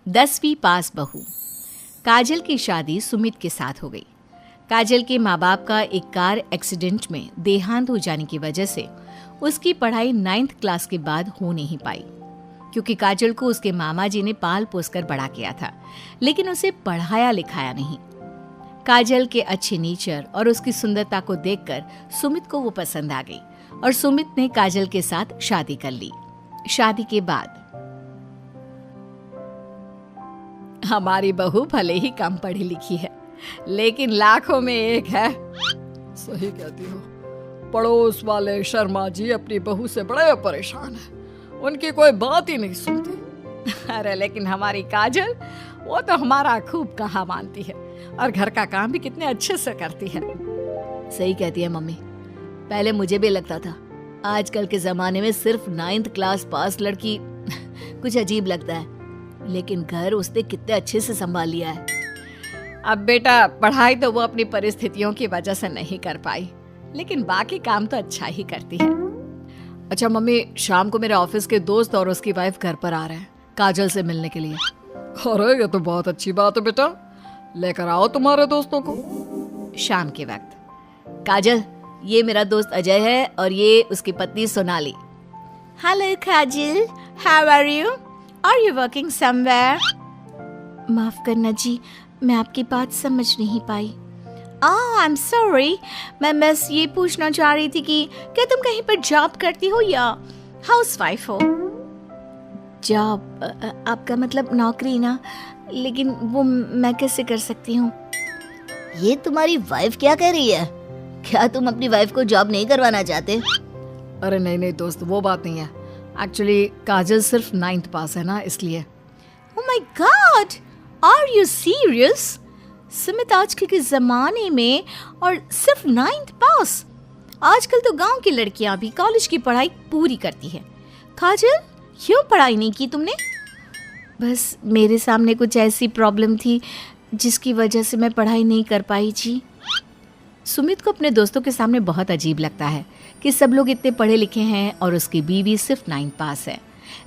दसवीं पास बहू। काजल की शादी सुमित के साथ हो गई। काजल के माँ बाप का एक कार एक्सीडेंट में देहांत हो जाने की वजह से उसकी पढ़ाई 9th क्लास के बाद हो नहीं पाई, क्योंकि काजल को उसके मामा जी ने पाल पोस कर बड़ा किया था, लेकिन उसे पढ़ाया लिखाया नहीं। काजल के अच्छे नेचर और उसकी सुंदरता को देखकर सुमित को वो पसंद आ गई और सुमित ने काजल के साथ शादी कर ली। शादी के बाद हमारी बहू भले ही कम पढ़ी लिखी है, लेकिन लाखों में एक है। सही कहती हो। पड़ोस वाले शर्मा जी अपनी बहू से बड़े परेशान हैं। उनकी कोई बात ही नहीं सुनती। अरे लेकिन हमारी काजल, वो तो हमारा खूब कहा मानती है और घर का काम भी कितने अच्छे से करती है। सही कहती है मम्मी। पहले मुझे भी लगता था आजकल के जमाने में सिर्फ 9th क्लास पास लड़की कुछ अजीब लगता है, लेकिन घर उसने कितने अच्छे से संभाल लिया है। अब बेटा, पढ़ाई तो वो अपनी परिस्थितियों की वजह से नहीं कर पाई, लेकिन बाकी काम तो अच्छा ही करती है। अच्छा मम्मी, शाम को मेरे ऑफिस के दोस्त और उसकी वाइफ घर पर आ रहे हैं काजल से मिलने के लिए। अरे ये तो बहुत अच्छी बात है बेटा, लेकर आओ तुम्हारे दोस्तों को। शाम के वक्त काजल, ये मेरा दोस्त अजय है और ये उसकी पत्नी Sonali. Hello Kajal, how are you? Are you working somewhere? माफ करना जी, मैं आपकी बात समझ नहीं पाई। आई एम सॉरी, मैं बस ये पूछना चाह रही थी कि क्या तुम कहीं पर जॉब करती हो या हाउसवाइफ हो? जॉब? आपका मतलब नौकरी ना, लेकिन वो मैं कैसे कर सकती हूँ? ये तुम्हारी वाइफ क्या कह रही है? क्या तुम अपनी वाइफ को जॉब नहीं करवाना चाहते? अरे नहीं नहीं दोस्त, वो बात नहीं है। एक्चुअली काजल सिर्फ 9th पास है ना, इसलिए। Oh my God! Are you serious? Sumit आजकल के जमाने में और सिर्फ 9th पास? आजकल तो गांव की लड़कियां भी कॉलेज की पढ़ाई पूरी करती है। काजल, क्यों पढ़ाई नहीं की तुमने? बस मेरे सामने कुछ ऐसी प्रॉब्लम थी जिसकी वजह से मैं पढ़ाई नहीं कर पाई जी। सुमित को अपने दोस्तों के सामने बहुत अजीब लगता है कि सब लोग इतने पढ़े लिखे हैं और उसकी बीवी सिर्फ 9th पास है,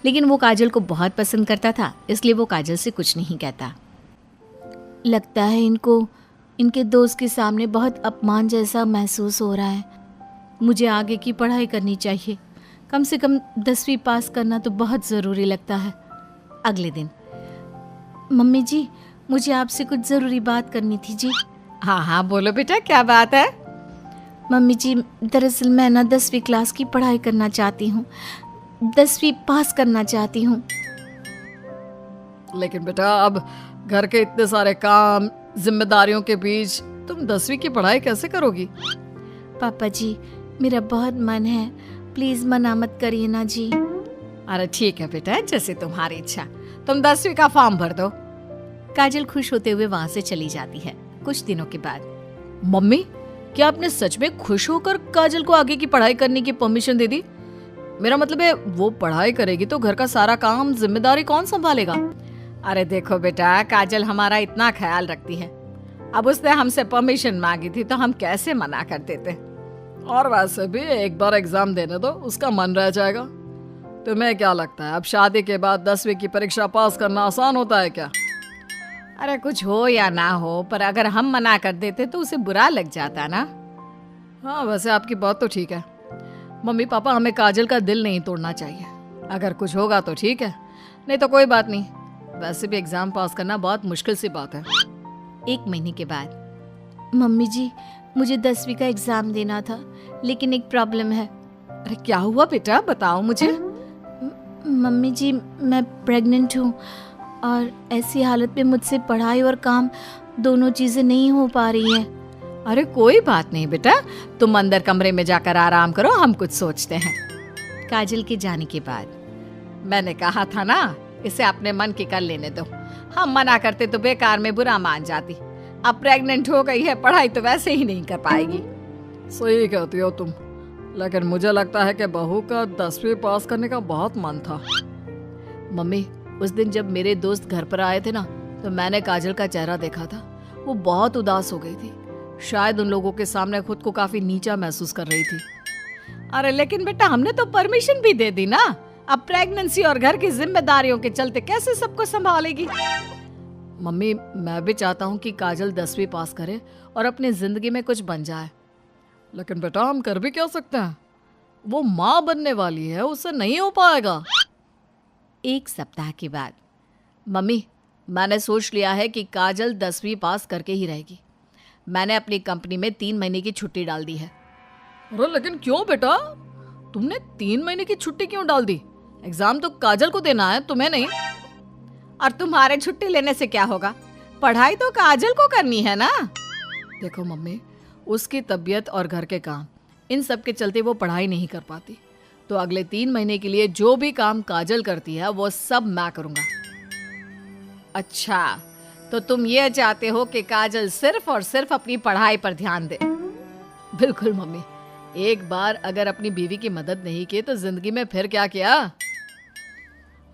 लेकिन वो काजल को बहुत पसंद करता था, इसलिए वो काजल से कुछ नहीं कहता। लगता है इनको इनके दोस्त के सामने बहुत अपमान जैसा महसूस हो रहा है। मुझे आगे की पढ़ाई करनी चाहिए, कम से कम 10वीं पास करना तो बहुत ज़रूरी लगता है। अगले दिन, मम्मी जी, मुझे आपसे कुछ ज़रूरी बात करनी थी जी। हाँ हाँ बोलो बेटा, क्या बात है? मम्मी जी, दरअसल मैं ना 10वीं क्लास की पढ़ाई करना चाहती हूँ, 10वीं पास करना चाहती हूँ। लेकिन बेटा, अब घर के इतने सारे काम, जिम्मेदारियों के बीच तुम 10वीं की पढ़ाई कैसे करोगी? पापा जी, मेरा बहुत मन है, प्लीज मना मत करिए ना जी। अरे ठीक है बेटा, जैसे तुम्हारी इच्छा, तुम 10वीं का फॉर्म भर दो। काजल खुश होते हुए वहां से चली जाती है। कुछ दिनों के बाद, मम्मी, क्या आपने सच में खुश होकर काजल को आगे की पढ़ाई करने की परमिशन दे दी? मेरा मतलब है, वो पढ़ाई करेगी तो घर का सारा काम, जिम्मेदारी कौन संभालेगा? अरे देखो बेटा, काजल हमारा इतना ख्याल रखती है, अब उसने हमसे परमिशन मांगी थी तो हम कैसे मना कर देते। और वैसे भी एक बार एग्जाम देने दो, उसका मन रह जाएगा। तुम्हें क्या लगता है, अब शादी के बाद 10वीं की परीक्षा पास करना आसान होता है क्या? अरे कुछ हो या ना हो, पर अगर हम मना कर देते तो उसे बुरा लग जाता ना। हाँ, वैसे आपकी बात तो ठीक है। मम्मी पापा, हमें काजल का दिल नहीं तोड़ना चाहिए। अगर कुछ होगा तो ठीक है, नहीं तो कोई बात नहीं। वैसे भी एग्जाम पास करना बहुत मुश्किल सी बात है। 1 महीने के बाद, मम्मी जी, मुझे 10वीं का एग्जाम देना था, लेकिन एक प्रॉब्लम है। अरे क्या हुआ बेटा, बताओ मुझे। मम्मी जी, मैं प्रेग्नेंट हूँ और ऐसी हालत में मुझसे पढ़ाई और काम दोनों चीजें नहीं हो पा रही है। अरे कोई बात नहीं बेटा, तुम अंदर कमरे में जाकर आराम करो, हम कुछ सोचते हैं। काजल के जाने के बाद, मैंने कहा था ना, इसे अपने मन की कर लेने दो, हम मना करते तो बेकार में बुरा मान जाती। अब प्रेग्नेंट हो गई है, पढ़ाई तो वैसे ही नहीं कर पाएगी। सही कहती हो तुम, लेकिन मुझे लगता है कि बहू का 10वीं पास करने का बहुत मन था। मम्मी, उस दिन जब मेरे दोस्त घर पर आए थे ना, तो मैंने काजल का चेहरा देखा था। वो बहुत उदास हो गई थी, शायद उन लोगों के सामने खुद को काफी नीचा महसूस कर रही थी। अरे लेकिन बेटा हमने तो परमिशन भी दे दी ना, अब प्रेगनेंसी और घर की जिम्मेदारियों के चलते कैसे सबको संभालेगी। मम्मी मैं भी चाहता हूँ कि काजल 10वीं पास करे और अपनी जिंदगी में कुछ बन जाए, लेकिन बेटा हम कर भी क्या सकते हैं, वो माँ बनने वाली है, उससे नहीं हो पाएगा। एक सप्ताह के बाद, मम्मी मैंने सोच लिया है कि काजल 10वीं पास करके ही रहेगी। मैंने अपनी कंपनी में 3 महीने की छुट्टी डाल दी है। अरे लेकिन क्यों बेटा, तुमने 3 महीने की छुट्टी क्यों डाल दी? एग्जाम तो काजल को देना है, तुम्हें नहीं। और तुम्हारे छुट्टी लेने से क्या होगा, पढ़ाई तो काजल को करनी है ना। देखो मम्मी, उसकी तबीयत और घर के काम, इन सब के चलते वो पढ़ाई नहीं कर पाती, तो अगले 3 महीने के लिए जो भी काम काजल करती है वो सब मैं करूँगा। अच्छा, तो तुम ये चाहते हो कि काजल सिर्फ और सिर्फ अपनी पढ़ाई पर ध्यान दे। बिल्कुल मम्मी, एक बार अगर अपनी बीवी की मदद नहीं की तो जिंदगी में फिर क्या किया।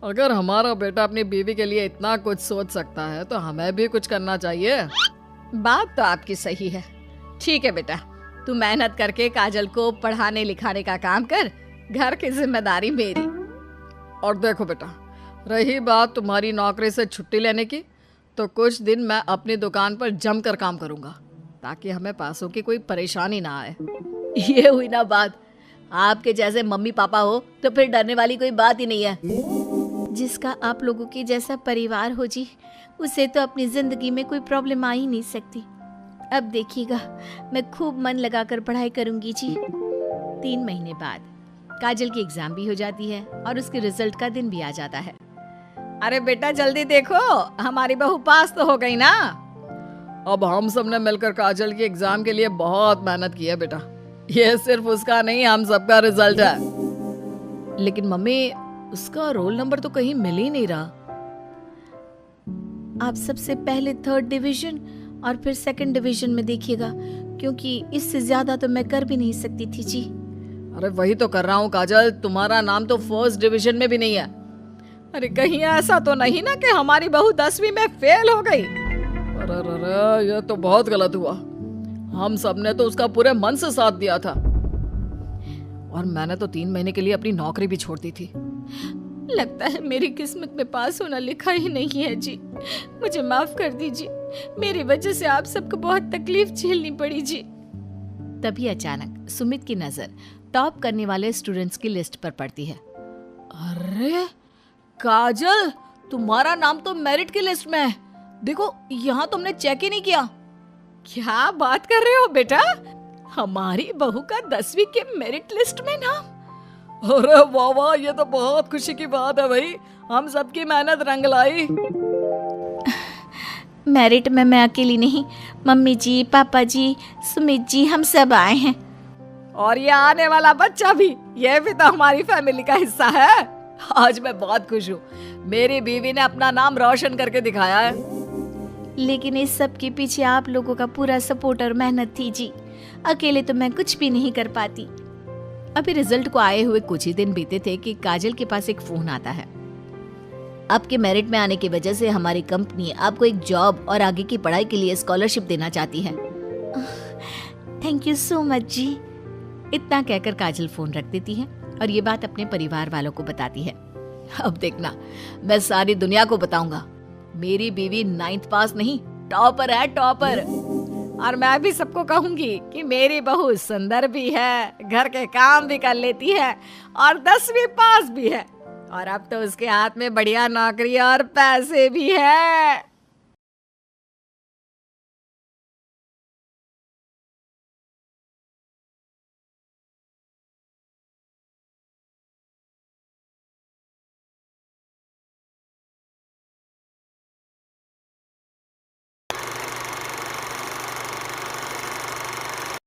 अगर हमारा बेटा अपनी बीवी के लिए इतना कुछ सोच सकता है तो हमें भी कुछ करना चाहिए। बात तो आपकी सही है। ठीक है बेटा, तू मेहनत करके काजल को पढ़ाने लिखाने का काम कर, घर की जिम्मेदारी मेरी। और देखो बेटा, रही बात तुम्हारी नौकरी से छुट्टी लेने की, तो कुछ दिन मैं अपनी दुकान पर जमकर काम करूंगा ताकि हमें पैसों की कोई परेशानी ना आए। ये हुई ना बात, आपके जैसे मम्मी पापा हो तो फिर डरने वाली कोई बात ही नहीं है। जिसका आप लोगों के जैसा परिवार हो जी, उसे तो अपनी जिंदगी में कोई प्रॉब्लम आ ही नहीं सकती। अब देखिएगा, मैं खूब मन लगाकर पढ़ाई करूंगी जी। 3 महीने बाद काजल की एग्जाम भी हो जाती है और उसके रिजल्ट का दिन भी आ जाता है। अरे बेटा जल्दी देखो, हमारी बहू पास तो हो गई ना। अब हम सब ने मिलकर काजल की एग्जाम के लिए बहुत मेहनत की है बेटा, ये सिर्फ उसका नहीं हम सबका रिजल्ट है। लेकिन मम्मी, उसका रोल नंबर तो कहीं मिल ही नहीं रहा। आप सबसे पहले 3rd डिवीजन और फिर 2nd डिवीजन में देखिएगा, क्योंकि इससे ज्यादा तो मैं कर भी नहीं सकती थी जी। अरे वही तो कर रहा हूँ काजल, तुम्हारा नाम तो 1st डिवीजन में भी नहीं है। अरे कहीं ऐसा तो नहीं ना कि हमारी बहू 10वीं में फेल हो गई। अरे ये तो बहुत गलत हुआ, हम सब ने तो उसका पूरे मन से साथ दिया था, और मैंने तो 3 महीने के लिए अपनी नौकरी भी छोड़ दी थी। लगता है मेरी किस्मत में पास होना लिखा ही नहीं है जी, मुझे माफ कर दीजिए, मेरी वजह से आप सबको बहुत तकलीफ झेलनी पड़ी जी। तभी अचानक सुमित की नजर टॉप करने वाले स्टूडेंट्स की लिस्ट पर पड़ती है। अरे काजल, तुम्हारा नाम तो मेरिट की लिस्ट में है, देखो यहाँ तुमने चेक ही नहीं किया। क्या बात कर रहे हो बेटा, हमारी बहू का 10वीं के मेरिट लिस्ट में नाम? अरे वाह वाह, ये तो बहुत खुशी की बात है भाई, हम सबकी मेहनत रंग लाई। मेरिट में मैं अकेली नहीं, मम्मी जी, पापा जी, सुमित जी, हम सब आए हैं। और ये आने वाला बच्चा भी, ये भी तो हमारी फैमिली का हिस्सा है। आज मैं बहुत खुश हूँ, मेरी बीवी ने अपना नाम रोशन करके दिखाया है। लेकिन इस सब के पीछे आप लोगों का पूरा सपोर्ट और मेहनत थी जी, अकेले तो मैं कुछ भी नहीं कर पाती। अभी रिजल्ट को आए हुए कुछ ही दिन बीते थे कि काजल के पास एक फोन आता है। आपके मेरिट में आने की वजह से हमारी कंपनी आपको एक जॉब और आगे की पढ़ाई के लिए स्कॉलरशिप देना चाहती है। थैंक यू सो मच जी। इतना कहकर काजल फोन रख देती है और ये बात अपने परिवार वालों को बताती है। अब देखना, मैं सारी दुनिया को बताऊंगा, मेरी बीवी 9th पास नहीं, टॉपर है, टॉपर। और मैं भी सबको कहूंगी कि मेरी बहू सुंदर भी है, घर के काम भी कर लेती है और 10वीं पास भी है, और अब तो उसके हाथ में बढ़िया नौकरी और पैसे भी है।